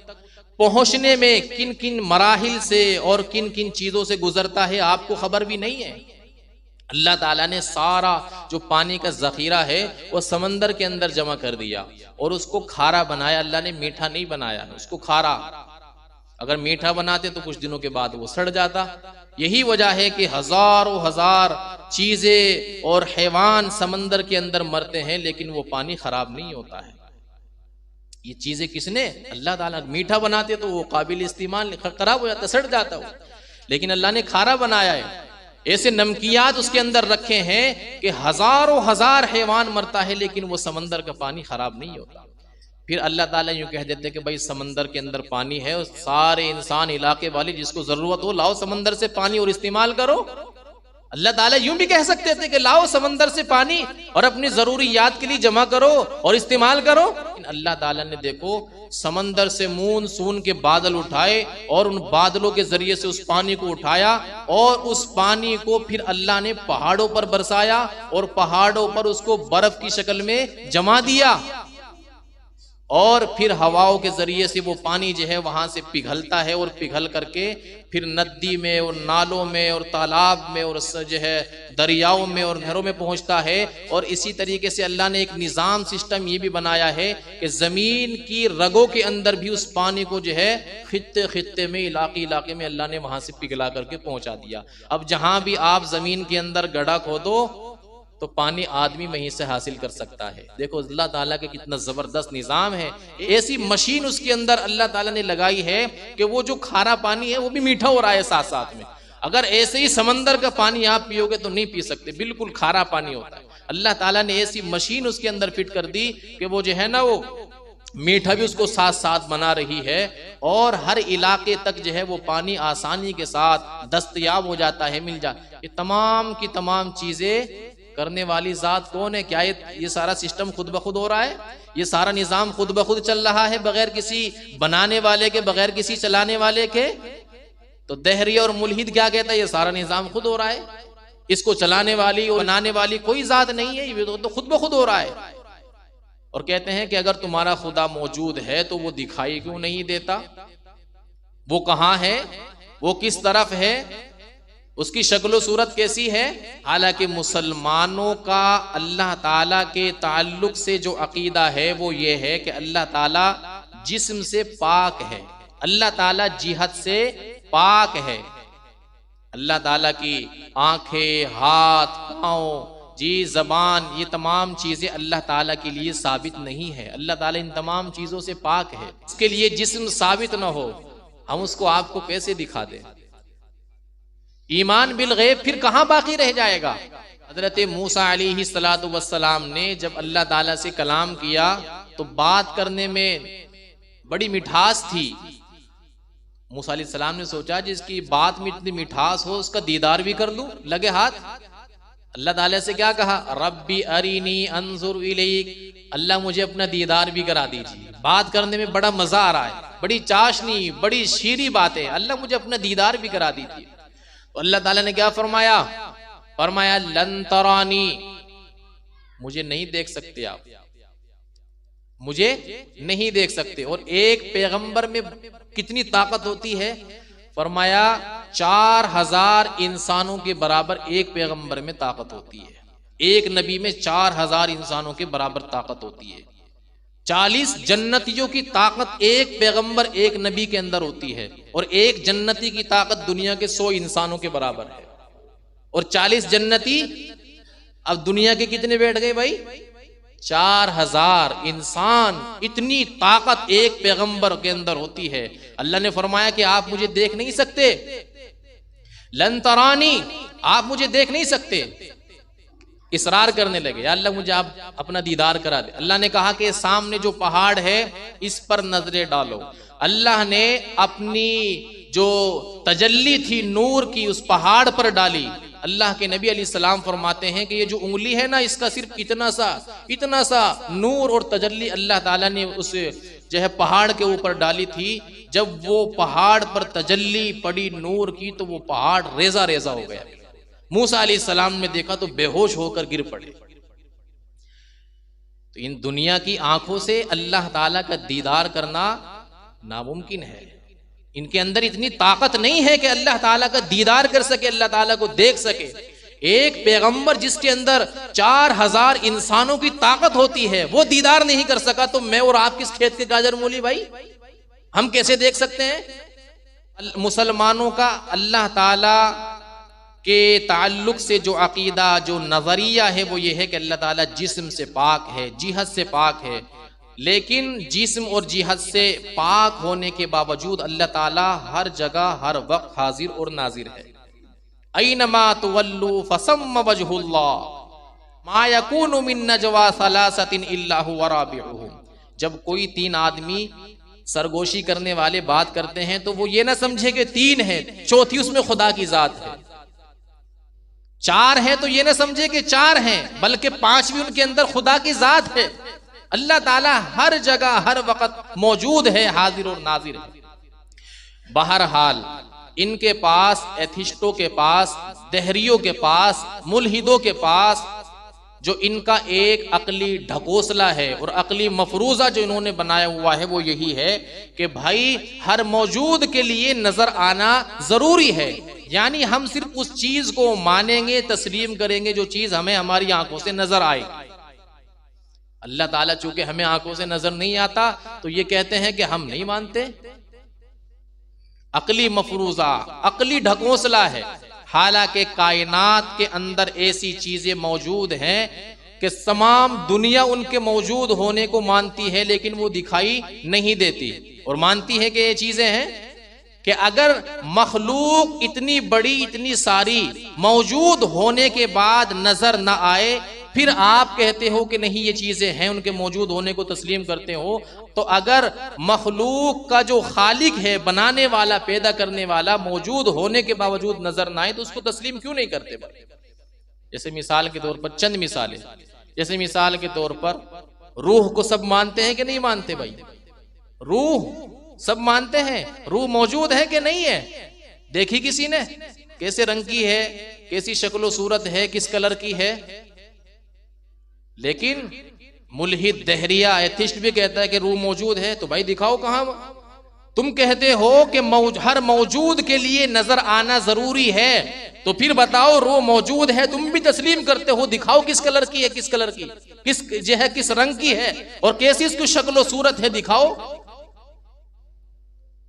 पहुंचने में किन किन मराहिल से और किन किन चीजों से गुजरता है, आपको खबर भी नहीं है। अल्लाह ताला ने सारा जो पानी का जखीरा है वो समंदर के अंदर जमा कर दिया और उसको खारा बनाया। अल्लाह ने मीठा नहीं बनाया, उसको खारा। अगर मीठा बनाते तो कुछ दिनों के बाद वो सड़ जाता। यही वजह है कि हजारों हजार चीजें और हैवान समंदर के अंदर मरते हैं, लेकिन वो पानी खराब नहीं होता है। ये चीजें किसने? अल्लाह ताला। मीठा बनाते तो वो काबिल इस्तेमाल, खराब हो जाता, सड़ जाता वो, लेकिन अल्लाह ने खारा बनाया है। ऐसे नमकियात उसके अंदर रखे हैं कि हजारों हजार हैवान मरता है लेकिन वो समंदर का पानी खराब नहीं होता। फिर अल्लाह ताला यूं कह देते कि भाई समंदर के अंदर पानी है, सारे इंसान इलाके वाले जिसको जरूरत हो लाओ समंदर से पानी और इस्तेमाल करो। अल्लाह ताला यूं भी कह सकते थे कि लाओ समंदर से पानी और अपनी जरूरियात के लिए जमा करो और इस्तेमाल करो। अल्लाह ताला ने देखो समंदर से मून के बादल उठाए और उन बादलों के जरिए से उस पानी को उठाया और उस पानी को फिर अल्लाह ने पहाड़ों पर बरसाया और पहाड़ों पर उसको बर्फ की शक्ल में जमा दिया और फिर हवाओं के जरिए से वो पानी जो है वहां से पिघलता है और पिघल करके फिर नदी में और नालों में और तालाब में और जो है दरियाओं में और नहरों में पहुंचता है। और इसी तरीके से अल्लाह ने एक निज़ाम सिस्टम ये भी बनाया है कि ज़मीन की रगों के अंदर भी उस पानी को जो है खित्ते खित्ते में इलाके में अल्लाह ने वहां से पिघला करके पहुंचा दिया। अब जहां भी आप ज़मीन के अंदर गड्ढा खोदो तो पानी आदमी वहीं से हासिल कर सकता है। देखो अल्लाह ताला के कितना जबरदस्त निजाम है। ऐसी मशीन उसके अंदर अल्लाह ताला ने लगाई है कि वो जो खारा पानी है वो भी मीठा हो रहा है साथ साथ में। अगर ऐसे ही समंदर का पानी आप पियोगे तो नहीं पी सकते, बिल्कुल खारा पानी होता है। अल्लाह ताला ने ऐसी मशीन उसके अंदर फिट कर दी कि वो जो है ना वो मीठा भी उसको साथ साथ बना रही है और हर इलाके तक जो है वो पानी आसानी के साथ दस्तयाब हो जाता है, मिल जाता। ये तमाम की तमाम चीजें करने वाली जात कौन है? क्या ये सारा सिस्टम खुद ब खुद हो रहा है? ये सारा निजाम खुद ब खुद चल रहा है बगैर किसी बनाने वाले के, बगैर किसी चलाने वाले के? तो दहरी और मुल्हिद क्या कहता है? ये सारा निजाम खुद हो रहा है, इसको चलाने वाली और बनाने वाली कोई जात नहीं है, ये तो खुद ब खुद हो रहा है। और कहते हैं कि अगर तुम्हारा खुदा मौजूद है तो वो दिखाई क्यों नहीं देता? वो कहाँ है? वो किस तरफ है? उसकी शक्ल सूरत कैसी है? हालांकि मुसलमानों का अल्लाह ताला के ताल्लुक से जो अकीदा है वो ये है कि अल्लाह ताला जिस्म से पाक है, अल्लाह ताला जिहत से पाक है। अल्लाह ताला की आंखें, हाथ, पाँव, जी, जबान, ये तमाम चीजें अल्लाह ताला के लिए साबित नहीं है। अल्लाह ताला इन तमाम चीजों से पाक है। इसके लिए जिस्म साबित ना हो, हम उसको आपको कैसे दिखा दें? ईमान बिल गैब फिर कहां बाकी रह जाएगा? हजरत मूसा अलैहिस्सलातु वस्सलाम ने जब अल्लाह ताला से कलाम किया तो बात करने में बड़ी मिठास थी। मूसा अलैहिस्सलाम ने सोचा जिसकी बात में इतनी मिठास हो उसका दीदार भी कर लूं, लगे हाथ। अल्लाह ताला से क्या कहा? रब्बी अरीनी अंजुर इलैक, अल्लाह मुझे अपना दीदार भी करा दीजिए। बात करने में बड़ा मजा आ रहा है, बड़ी चाशनी, बड़ी शीरी बात है, अल्लाह मुझे अपना दीदार भी करा दीजिए। तो अल्लाह ताला ने क्या फरमाया? फरमाया लन तरानी, मुझे नहीं देख सकते आप, मुझे नहीं देख सकते। और एक पैगंबर में कितनी ताकत होती है? फरमाया 4000 इंसानों के बराबर एक पैगंबर में ताकत होती है। एक नबी में 4000 इंसानों के बराबर ताकत होती है। 40 जन्नतियों की ताकत एक पैगंबर, एक नबी के अंदर होती है और एक जन्नती की ताकत दुनिया के 100 इंसानों के बराबर है। और 40 जन्नती, अब दुनिया के कितने बैठ गए भाई? 4000 इंसान। इतनी ताकत एक पैगंबर के अंदर होती है। अल्लाह ने फरमाया कि आप मुझे देख नहीं सकते, लन तरानी, आप मुझे देख नहीं सकते। इसरार करने लगे, या अल्लाह मुझे आप अपना दीदार करा दे। अल्लाह ने कहा कि सामने जो पहाड़ है इस पर नजरें डालो। अल्लाह ने अपनी जो तजल्ली थी नूर की उस पहाड़ पर डाली। अल्लाह के नबी अलैहिस्सलाम फरमाते हैं कि ये जो उंगली है ना, इसका सिर्फ इतना सा नूर और तजल्ली अल्लाह ताला ने उस जो है पहाड़ के ऊपर डाली थी। जब वो पहाड़ पर तजल्ली पड़ी नूर की तो वो पहाड़ रेजा रेजा हो गया। मूसा अलैहिस्सलाम ने देखा तो बेहोश होकर गिर पड़े। तो इन दुनिया की आंखों से अल्लाह ताला का दीदार करना नामुमकिन है। इनके अंदर इतनी ताकत नहीं है कि अल्लाह ताला का दीदार कर सके, अल्लाह ताला को देख सके। एक पैगंबर जिसके अंदर 4000 इंसानों की ताकत होती है वो दीदार नहीं कर सका, तो मैं और आप किस खेत के गाजर मूली भाई, हम कैसे देख सकते हैं? मुसलमानों का अल्लाह ताला के ताल्लुक से जो अकीदा, जो नजरिया है वो ये है कि अल्लाह ताला जिस्म से पाक है, जिहत से पाक है। लेकिन जिस्म और जिहत से पाक होने के बावजूद अल्लाह ताला हर जगह हर वक्त हाजिर और नाजिर है। ऐनमा तुवल्लू फसम्म वजहुल्लाह मा यकूनु मिन नजवा सलासतिन इल्ला हुवा राबिउहुम। जब कोई तीन आदमी सरगोशी करने वाले बात करते हैं तो वो ये ना समझे कि तीन है, चौथी उसमें खुदा की जात है। चार है तो ये ना समझे कि चार हैं, बल्कि पांचवी उनके अंदर खुदा की जात है। अल्लाह ताला हर जगह हर वक्त मौजूद है, हाजिर और नाजिर है। बहरहाल इनके पास, एथिस्टों के पास, दहरियों के पास, मुल्हिदों के पास जो इनका एक अकली ढकोसला है और अकली मफरूजा जो इन्होंने बनाया हुआ है वो यही है कि भाई हर मौजूद के लिए नजर आना जरूरी है। यानी हम सिर्फ उस चीज को मानेंगे, तस्लीम करेंगे जो चीज हमें हमारी आंखों से नजर आए। अल्लाह ताला चूंकि हमें आंखों से नजर नहीं आता तो ये कहते हैं कि हम नहीं मानते। अकली मफरूजा, अकली ढकोसला है। हालांकि कायनात के अंदर ऐसी चीजें मौजूद हैं कि तमाम दुनिया उनके मौजूद होने को मानती है, लेकिन वो दिखाई नहीं देती। और मानती है कि ये चीजें हैं कि अगर मखलूक इतनी बड़ी, इतनी सारी मौजूद होने के बाद नजर ना आए, फिर आप कहते हो कि नहीं ये चीजें हैं, उनके मौजूद होने को तस्लीम करते हो, तो अगर मखलूक का जो खालिक है, बनाने वाला, पैदा करने वाला, मौजूद होने के बावजूद नजर ना आए तो उसको तस्लीम क्यों नहीं करते? जैसे मिसाल के तौर पर चंद मिसालें, जैसे मिसाल के तौर पर रूह को सब मानते हैं कि नहीं मानते? भाई रूह सब मानते हैं। रूह मौजूद है कि नहीं है? देखी किसी ने? कैसे रंग की है, कैसी शक्लो सूरत है, किस कलर की है? लेकिन मुल्हिद, दहरिया, एथिस्ट भी कहता है कि रूह मौजूद है। तो भाई दिखाओ कहां? तुम कहते हो कि हर मौजूद के लिए नजर आना जरूरी है, तो फिर बताओ रूह मौजूद है, तुम भी तस्लीम करते हो, दिखाओ किस कलर की है, किस कलर की, किस जो है, किस रंग की है और कैसी इसकी शक्ल सूरत है, दिखाओ।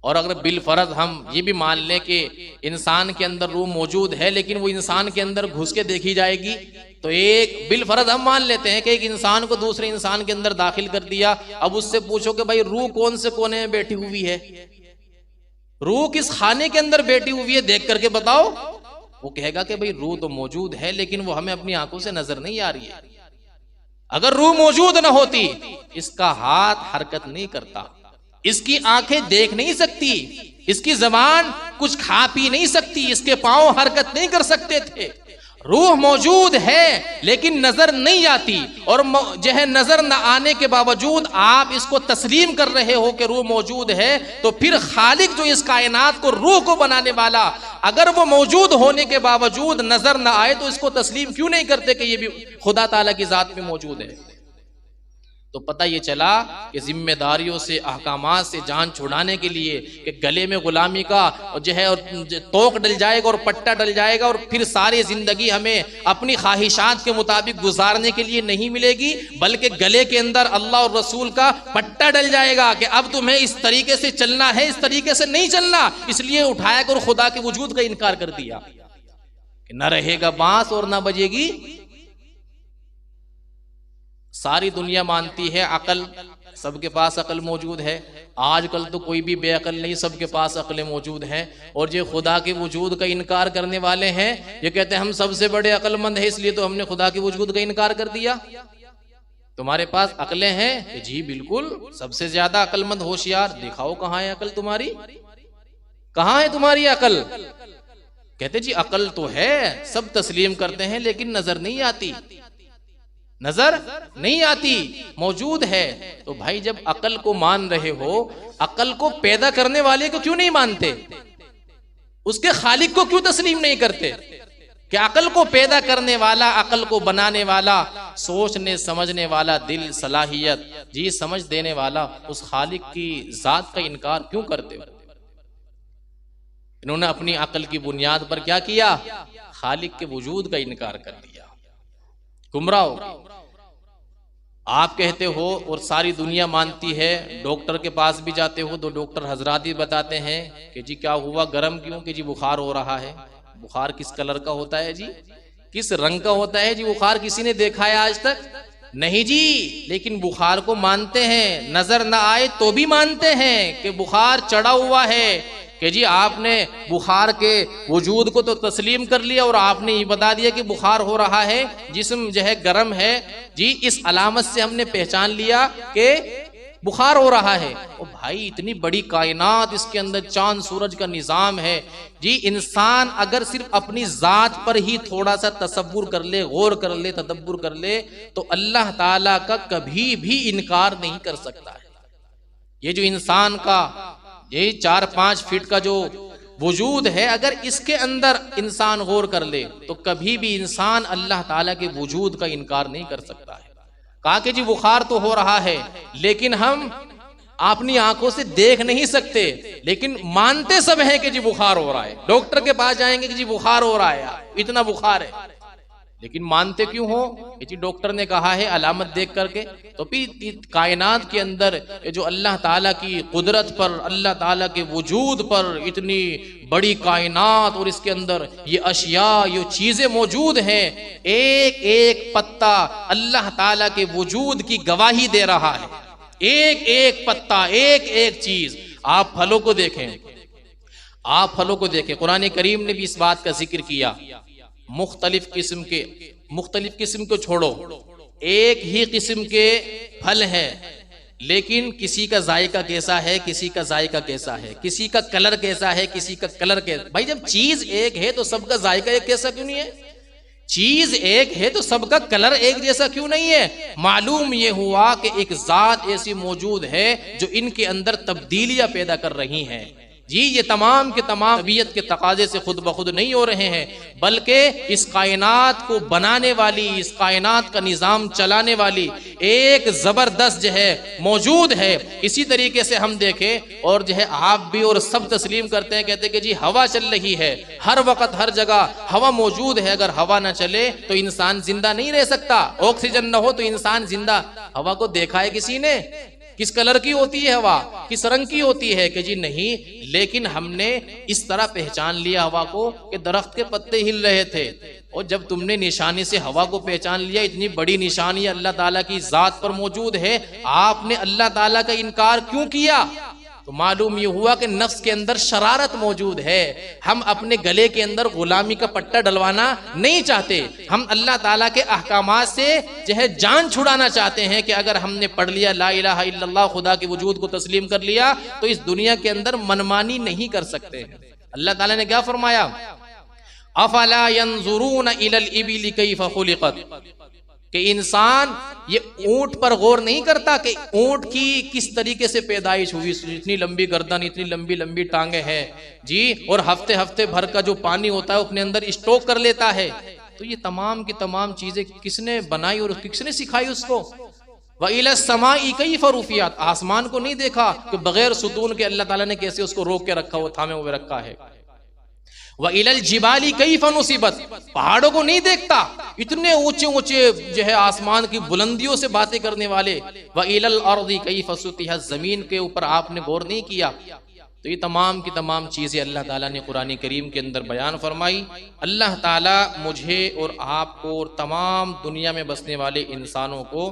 और अगर बिलफर्ज हम ये भी मान लें कि इंसान के अंदर रूह मौजूद है, लेकिन वो इंसान के अंदर घुस के देखी जाएगी, तो एक बिलफर्ज हम मान लेते हैं कि एक इंसान को दूसरे इंसान के अंदर दाखिल कर दिया। अब उससे पूछो कि भाई रूह कौन से कोने में बैठी हुई है, रूह किस खाने के अंदर बैठी हुई है, देख करके बताओ। वो कहेगा कि भाई रूह तो मौजूद है, लेकिन वो हमें अपनी आंखों से नजर नहीं आ रही है। अगर रूह मौजूद ना होती, इसका हाथ हरकत नहीं करता, इसकी आंखें देख नहीं सकती, इसकी जबान कुछ खा पी नहीं सकती, इसके पांव हरकत नहीं कर सकते थे। रूह मौजूद है लेकिन नजर नहीं आती, और जो है नजर न आने के बावजूद आप इसको तस्लीम कर रहे हो कि रूह मौजूद है, तो फिर खालिक जो इस कायनात को, रूह को बनाने वाला, अगर वो मौजूद होने के बावजूद नजर न आए तो इसको तस्लीम क्यों नहीं करते कि ये भी खुदा ताला की जात में मौजूद है? तो पता ये चला कि जिम्मेदारियों से, अहकामात से जान छुड़ाने के लिए कि गले में गुलामी का जो है तोक डल जाएगा और पट्टा डल जाएगा, और फिर सारी जिंदगी हमें अपनी ख्वाहिशात के मुताबिक गुजारने के लिए नहीं मिलेगी, बल्कि गले के अंदर अल्लाह और रसूल का पट्टा डल जाएगा कि अब तुम्हें इस तरीके से चलना है, इस तरीके से नहीं चलना, इसलिए उठाया कर खुदा के वजूद का इनकार कर दिया कि न रहेगा बांस और न बजेगी। सारी दुनिया मानती है अकल, सबके पास अकल मौजूद है। आजकल तो कोई भी बेअकल नहीं, सबके पास अकलें मौजूद हैं। और जो खुदा के वजूद का इनकार करने वाले हैं, ये कहते हैं हम सबसे बड़े अकलमंद हैं, इसलिए तो हमने खुदा के वजूद का इनकार कर दिया। तुम्हारे पास अकलें हैं? जी बिल्कुल, सबसे ज्यादा अकलमंद, होशियार। दिखाओ कहाँ है अकल तुम्हारी, कहाँ है तुम्हारी अकल? कहते जी अकल तो है, सब तस्लीम करते हैं, लेकिन नजर नहीं आती, नजर नहीं आती, मौजूद है। तो भाई जब अकल को मान रहे हो, अकल को पैदा करने वाले को क्यों नहीं मानते? उसके खालिक को क्यों तस्लीम नहीं करते? कि अकल को पैदा करने वाला, अकल को बनाने वाला, सोचने समझने वाला, दिल, सलाहियत, जी समझ देने वाला, उस खालिक की जात का इनकार क्यों करते हो? इन्होंने अपनी अकल की बुनियाद पर क्या किया? खालिक के वजूद का इनकार कर दिया। गुमराह आप कहते हो और सारी दुनिया मानती है। डॉक्टर के पास भी जाते हो तो डॉक्टर हजरात भी बताते हैं कि जी क्या हुआ, गर्म क्यों? कि जी बुखार हो रहा है। बुखार किस कलर का होता है जी, किस रंग का होता है जी बुखार? किसी ने देखा है आज तक? नहीं जी, लेकिन बुखार को मानते हैं, नजर ना आए तो भी मानते हैं कि बुखार चढ़ा हुआ है, कि जी आपने बुखार के वजूद को तो तस्लीम कर लिया और आपने ये बता दिया कि बुखार हो रहा है, जिस्म जो है गर्म है जी, इस अलामत से हमने पहचान लिया कि बुखार हो रहा है। ओ भाई, इतनी बड़ी कायनात, इसके अंदर चांद सूरज का निज़ाम है जी। इंसान अगर सिर्फ अपनी ज़ात पर ही थोड़ा सा तसव्वुर कर ले, गौर कर ले, तदब्बुर कर ले, तो अल्लाह ताला का कभी भी इनकार नहीं कर सकता है। ये जो इंसान का यही 4-5 फीट का जो वजूद है, अगर इसके अंदर इंसान गौर कर ले तो कभी भी इंसान अल्लाह ताला के वजूद का इनकार नहीं कर सकता है। कहा कि जी बुखार तो हो रहा है, लेकिन हम अपनी आंखों से देख नहीं सकते, लेकिन मानते सब हैं कि जी बुखार हो रहा है। डॉक्टर के पास जाएंगे कि जी बुखार हो रहा है, इतना बुखार है, लेकिन मानते क्यों हो? कि जी डॉक्टर ने कहा है अलामत देख करके। तो फिर कायनात के अंदर जो अल्लाह ताला की कुदरत पर, अल्लाह ताला के वजूद पर इतनी बड़ी कायनात और इसके अंदर ये अशिया, ये चीजें मौजूद हैं, एक एक पत्ता अल्लाह ताला के वजूद की गवाही दे रहा है। एक एक पत्ता, एक एक चीज। आप फलों को देखें, आप फलों को देखें, कुरान करीम ने भी इस बात का जिक्र किया। मुख्तलिफ किस्म को छोड़ो, एक ही किस्म के फल हैं, लेकिन किसी का जायका कैसा है, किसी का जायका कैसा है, किसी का कलर कैसा है, किसी का कलर कैसा। भाई जब चीज एक है तो सबका जायका एक कैसा क्यों नहीं है? चीज एक है तो सबका कलर एक जैसा क्यों नहीं है? मालूम यह हुआ कि एक जात ऐसी मौजूद है जो इनके अंदर तब्दीलियां पैदा कर रही हैं जी। ये तमाम के तमाम तबीयत के तकाजे से खुद ब खुद नहीं हो रहे हैं, बल्कि इस कायनात को बनाने वाली, इस कायनात का निज़ाम चलाने वाली एक ज़बरदस्त जो है मौजूद है। इसी तरीके से हम देखें और जो है आप भी और सब तस्लीम करते हैं, कहते हैं कि जी हवा चल रही है, हर वक्त हर जगह हवा मौजूद है। अगर हवा ना चले तो इंसान जिंदा नहीं रह सकता, ऑक्सीजन ना हो तो इंसान जिंदा। हवा को देखा है किसी ने? किस कलर की होती है हवा, किस रंग की होती है? कि जी नहीं, लेकिन हमने इस तरह पहचान लिया हवा को कि दरख्त के पत्ते हिल रहे थे। और जब तुमने निशानी से हवा को पहचान लिया, इतनी बड़ी निशानी अल्लाह ताला की जात पर मौजूद है, आपने अल्लाह ताला का इनकार क्यों किया? तो मालूम ये हुआ कि नफ्स के अंदर शरारत मौजूद है। हम अपने गले के अंदर गुलामी का पट्टा डलवाना नहीं चाहते, हम अल्लाह ताला के अहकामात से जो है जान छुड़ाना चाहते हैं कि अगर हमने पढ़ लिया ला इलाहा इल्लल्लाह, खुदा के वजूद को तस्लीम कर लिया, तो इस दुनिया के अंदर मनमानी नहीं कर सकते। अल्लाह ताला ने क्या फरमाया? अफला यंजुरून इलल इबिली कैफ खुलिकत, कि इंसान ये ऊंट पर गौर नहीं करता कि ऊंट की किस तरीके से पैदाइश हुई, इतनी लंबी गर्दन, इतनी लंबी लंबी टांगे हैं जी, और हफ्ते हफ्ते भर का जो पानी होता है अपने अंदर स्टॉक कर लेता है। तो ये तमाम की तमाम चीजें किसने बनाई और किसने सिखाई उसको? व इला समाई कैफ रुफियत, आसमान को नहीं देखा कि बगैर सुतून के अल्लाह ताला ने कैसे उसको रोक के रखा, वो थामे हुए रखा है। व इलल जिबाली कैफ नुसिबत, पहाड़ों को नहीं देखता, इतने ऊंचे ऊंचे जो है आसमान की बुलंदियों से बातें करने वाले। व इलल अर्दी कैफ सुतिहत, जमीन के ऊपर आपने गौर नहीं किया। तो ये तमाम की तमाम चीजें अल्लाह ताला ने कुरान करीम के अंदर बयान फरमाई। अल्लाह ताला मुझे और आपको और तमाम दुनिया में बसने वाले इंसानों को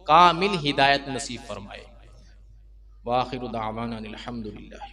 कामिल हिदायत नसीब फरमाए। वाखिरु दावाना अनिल हम्दुलिल्लाह।